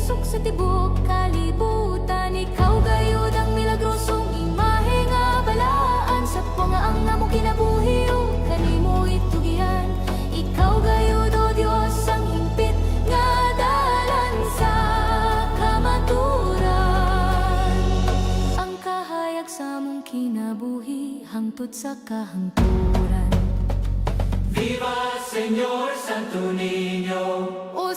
lisok sa tibok kalibutan. Ikaw gayud ang milagrosong imahe nga balaan sa pangaang namo kinabuhi o kanimo itugihan. Ikaw gayud o Dios ang hingpit nga dalan sa kamaturan. Ang kahayag sa mong kinabuhi hangtod sa kahangturan. Viva Señor Santo Niño. O